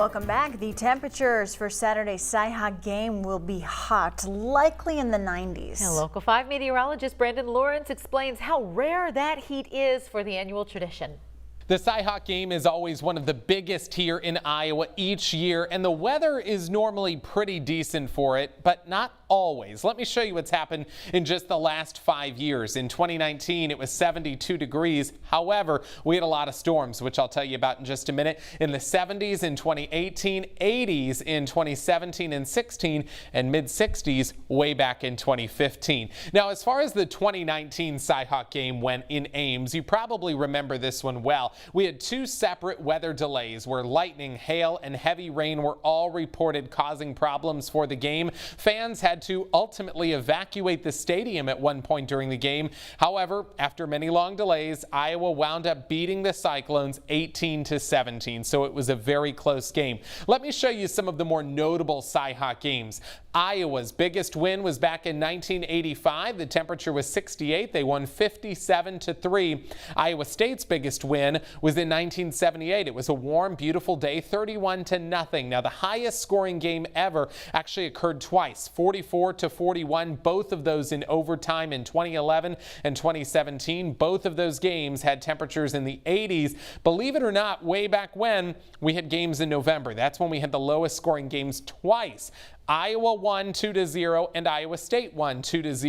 Welcome back. The temperatures for Saturday's Cy-Hawk game will be hot, likely in the 90s. And Local 5 meteorologist Brandon Lawrence explains how rare that heat is for the annual tradition. The Cy-Hawk game is always one of the biggest here in Iowa each year, and the weather is normally pretty decent for it, but not always. Let me show you what's happened in just the last 5 years. In 2019, it was 72 degrees. However, we had a lot of storms, which I'll tell you about in just a minute. In the 70s in 2018, 80s in 2017 and 16, and mid-60s way back in 2015. Now, as far as the 2019 Cy-Hawk game went in Ames, you probably remember this one well. We had two separate weather delays where lightning, hail, and heavy rain were all reported causing problems for the game. Fans had to ultimately evacuate the stadium at one point during the game. However, after many long delays, Iowa wound up beating the Cyclones 18-17, so it was a very close game. Let me show you some of the more notable Cy-Hawk games. Iowa's biggest win was back in 1985. The temperature was 68. They won 57-3. Iowa State's biggest win was in 1978. It was a warm, beautiful day, 31-0. Now, the highest scoring game ever actually occurred twice, 44-41, both of those in overtime in 2011 and 2017. Both of those games had temperatures in the 80s. Believe it or not, way back when, we had games in November. That's when we had the lowest scoring games twice. Iowa won 2-0 and Iowa State won 2-0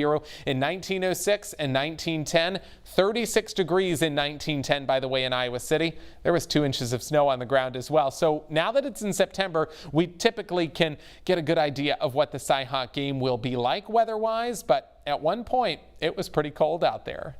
in 1906 and 1910. 36 degrees in 1910, by the way, in Iowa City. There was 2 inches of snow on the ground as well. So now that it's in September, we typically can get a good idea of what the Cy-Hawk game will be like weather-wise, but at one point, it was pretty cold out there.